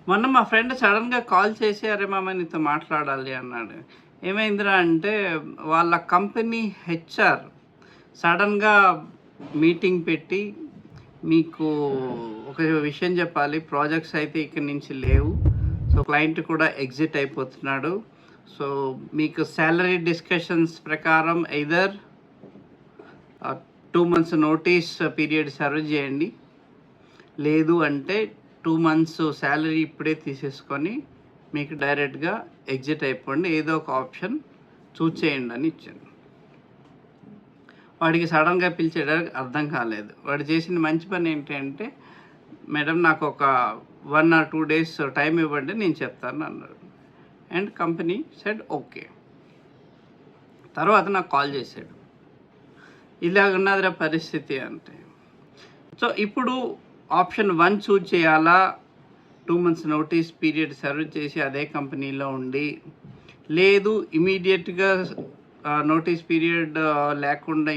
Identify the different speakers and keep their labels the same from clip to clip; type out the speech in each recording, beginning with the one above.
Speaker 1: మొన్న మా ఫ్రెండ్ సడన్‌గా కాల్ చేసి, "అరే మామ నీతో మాట్లాడాలి" అన్నాడు. ఏమైందిరా అంటే, వాళ్ళ కంపెనీ హెచ్ఆర్ సడన్‌గా మీటింగ్ పెట్టి, "మీకు ఒక విషయం చెప్పాలి. ప్రాజెక్ట్స్ అయితే ఇక్కడి నుంచి లేవు. సో, క్లయింట్ కూడా ఎగ్జిట్ అయిపోతున్నాడు. సో, మీకు సాలరీ డిస్కషన్స్ ప్రకారం either 2 months notice period serve చేయండి. లేదు అంటే 2 మంత్స్ శాలరీ ఇప్పుడే తీసేసుకొని మీకు డైరెక్ట్గా ఎగ్జిట్ అయిపోండి. ఏదో ఒక ఆప్షన్ చూజ్ చేయండి" అని ఇచ్చాను. వాడికి సడన్గా పిలిచేయడానికి అర్థం కాలేదు. వాడు చేసిన మంచి పని ఏంటంటే, "మేడం నాకు ఒక 1 or 2 days టైం ఇవ్వండి, నేను చెప్తాను" అన్నాడు. And company said okay. తర్వాత నాకు కాల్ చేశాడు, "ఇలాగున్నదిరా పరిస్థితి" అంటే. సో ఇప్పుడు ఆప్షన్ 1 చూజ్ చేయాలా, 2 మంత్స్ నోటీస్ పీరియడ్ సర్వ్ చేసి అదే కంపెనీలో ఉండి, లేదు ఇమీడియట్గా నోటీస్ పీరియడ్ లేకుండా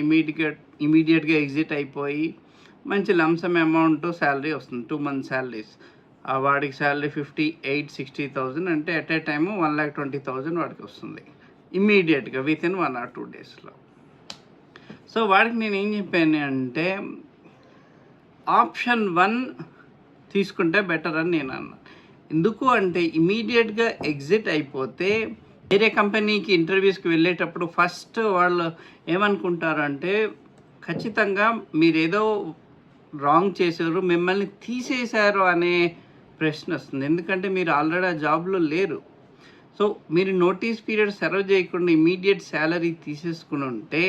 Speaker 1: ఇమీడియట్గా ఎగ్జిట్ అయిపోయి మంచి లంసమ్ అమౌంట్ శాలరీ వస్తుంది, 2 మంత్స్ శాలరీస్. వాడికి శాలరీ 58,000-60,000 అంటే ఎట్ ఏ టైము 1,20,000 వాడికి వస్తుంది ఇమ్మీడియట్గా వితిన్ 1 or 2 daysలో. సో వాడికి నేను ఏం చెప్పాను అంటే, ఆప్షన్ 1 తీసుకుంటే బెటర్ అని నేను అన్నాను. ఎందుకు అంటే ఇమీడియట్గా ఎగ్జిట్ అయిపోతే వేరే కంపెనీకి ఇంటర్వ్యూస్కి వెళ్ళేటప్పుడు ఫస్ట్ వాళ్ళు ఏమనుకుంటారంటే, ఖచ్చితంగా మీరేదో రాంగ్ చేశారు, మిమ్మల్ని తీసేశారు అనే ప్రశ్న వస్తుంది. ఎందుకంటే మీరు ఆల్రెడీ ఆ జాబ్లో లేరు. సో మీరు నోటీస్ పీరియడ్ సర్వ్ చేయకుండా ఇమీడియట్ శాలరీ తీసేసుకుని ఉంటే,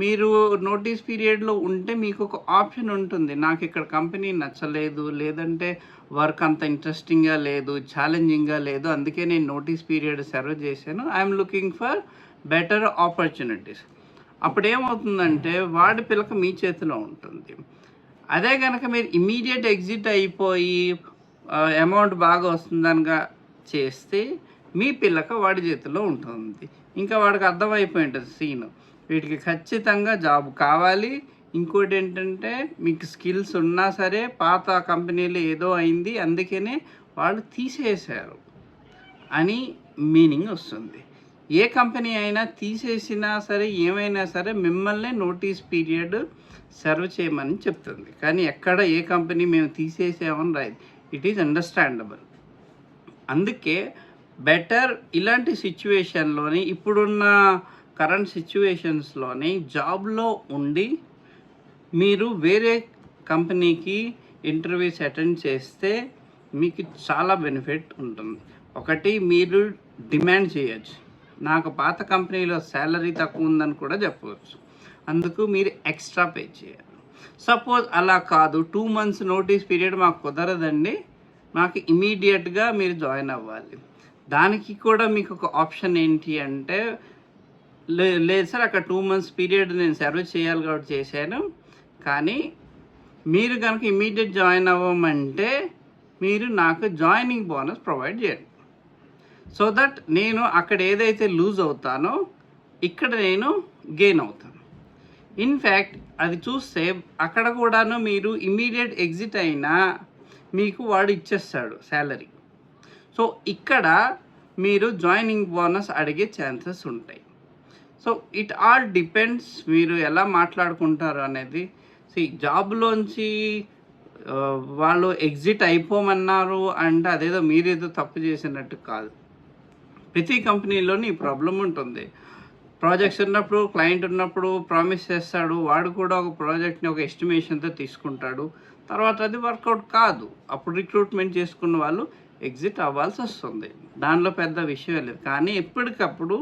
Speaker 1: మీరు నోటీస్ పీరియడ్లో ఉంటే మీకు ఒక ఆప్షన్ ఉంటుంది, నాకు ఇక్కడ కంపెనీ నచ్చలేదు, లేదంటే వర్క్ అంత ఇంట్రెస్టింగ్గా లేదు, ఛాలెంజింగ్గా లేదు, అందుకే నేను నోటీస్ పీరియడ్ సర్వ్ చేశాను, I'm looking for better opportunities. అప్పుడు ఏమవుతుందంటే వాడి పిల్లక మీ చేతిలో ఉంటుంది. అదే కనుక మీరు ఇమీడియట్ ఎగ్జిట్ అయిపోయి అమౌంట్ బాగా వస్తుందనగా చేస్తే మీ పిల్లక వాడి చేతిలో ఉంటుంది. ఇంకా వాడికి అర్థమైపోయి ఉంటుంది సీన్, వీటికి ఖచ్చితంగా జాబ్ కావాలి. ఇంకోటి ఏంటంటే, మీకు స్కిల్స్ ఉన్నా సరే పాత కంపెనీలో ఏదో అయింది అందుకనే వాళ్ళు తీసేశారు అని మీనింగ్ వస్తుంది. ఏ కంపెనీ అయినా తీసేసినా సరే ఏమైనా సరే మిమ్మల్ని నోటీస్ పీరియడ్ సర్వ్ చేయమని చెప్తుంది. కానీ ఎక్కడ ఏ కంపెనీ మేము తీసేసామని రాదు. It is understandable. అందుకే బెటర్ ఇలాంటి సిచ్యువేషన్లోని, ఇప్పుడున్న కరెంట్ సిచ్యువేషన్స్లోని జాబ్లో ఉండి మీరు వేరే కంపెనీకి ఇంటర్వ్యూస్ అటెండ్ చేస్తే మీకు చాలా బెనిఫిట్ ఉంటుంది. ఒకటి, మీరు డిమాండ్ చేయొచ్చు, నాకు పాత కంపెనీలో శాలరీ తక్కువ ఉందని కూడా చెప్పవచ్చు, అందుకు మీరు ఎక్స్ట్రా పే చేయాలి. సపోజ్ అలా కాదు, 2 మంత్స్ నోటీస్ పీరియడ్ మాకు కుదరదండి, మాకు ఇమీడియట్గా మీరు జాయిన్ అవ్వాలి, దానికి కూడా మీకు ఒక ఆప్షన్ ఏంటి అంటే, లేదు సార్ అక్కడ 2 మంత్స్ పీరియడ్ నేను సర్వ్ చేయాలి కాబట్టి చేశాను, కానీ మీరు కనుక ఇమీడియట్ జాయిన్ అవ్వమంటే మీరు నాకు జాయినింగ్ బోనస్ ప్రొవైడ్ చేయండి, సో దట్ నేను అక్కడ ఏదైతే లూజ్ అవుతానో ఇక్కడ నేను గెయిన్ అవుతాను. ఇన్ఫ్యాక్ట్ అది చూస్తే అక్కడ కూడాను మీరు ఇమీడియట్ ఎగ్జిట్ అయినా మీకు వాడు ఇచ్చేస్తాడు శాలరీ. సో ఇక్కడ మీరు జాయినింగ్ బోనస్ అడిగే ఛాన్సెస్ ఉంటాయి. సో ఇట్ ఆల్ డిపెండ్స్ మీరు ఎలా మాట్లాడుకుంటారు అనేది. జాబ్లోంచి వాళ్ళు ఎగ్జిట్ అయిపోమన్నారు అంటే అదేదో మీరేదో తప్పు చేసినట్టు కాదు. ప్రతి కంపెనీలోని ఈ ప్రాబ్లం ఉంటుంది. ప్రాజెక్ట్స్ ఉన్నప్పుడు, క్లయింట్ ఉన్నప్పుడు ప్రామిస్ చేస్తాడు, వాడు కూడా ఒక ప్రాజెక్ట్ని ఒక ఎస్టిమేషన్తో తీసుకుంటాడు, తర్వాత అది వర్కౌట్ కాదు, అప్పుడు రిక్రూట్మెంట్ చేసుకున్న వాళ్ళు ఎగ్జిట్ అవ్వాల్సి వస్తుంది. దానిలో పెద్ద విషయం లేదు. కానీ ఎప్పటికప్పుడు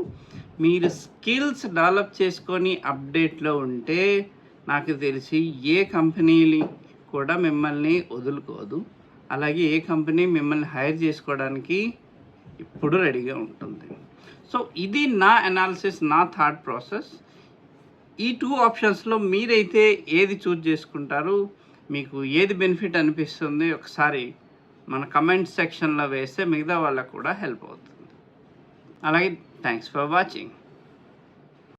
Speaker 1: మీరు స్కిల్స్ డెవలప్ చేసుకొని అప్డేట్లో ఉంటే నాకు తెలిసి ఏ కంపెనీలు కూడా మిమ్మల్ని వదులుకోదు, అలాగే ఏ కంపెనీ మిమ్మల్ని హైర్ చేసుకోవడానికి ఇప్పుడు రెడీగా ఉంటుంది. సో ఇది నా అనాలిసిస్, నా థాట్ ప్రాసెస్. ఈ 2 ఆప్షన్స్లో మీరైతే ఏది చూజ్ చేసుకుంటారు, మీకు ఏది బెనిఫిట్ అనిపిస్తుంది ఒకసారి మన కమెంట్ సెక్షన్లో వేస్తే మిగతా వాళ్ళకు కూడా హెల్ప్ అవుతుంది. అలాగే థ్యాంక్స్ ఫర్ వాచింగ్.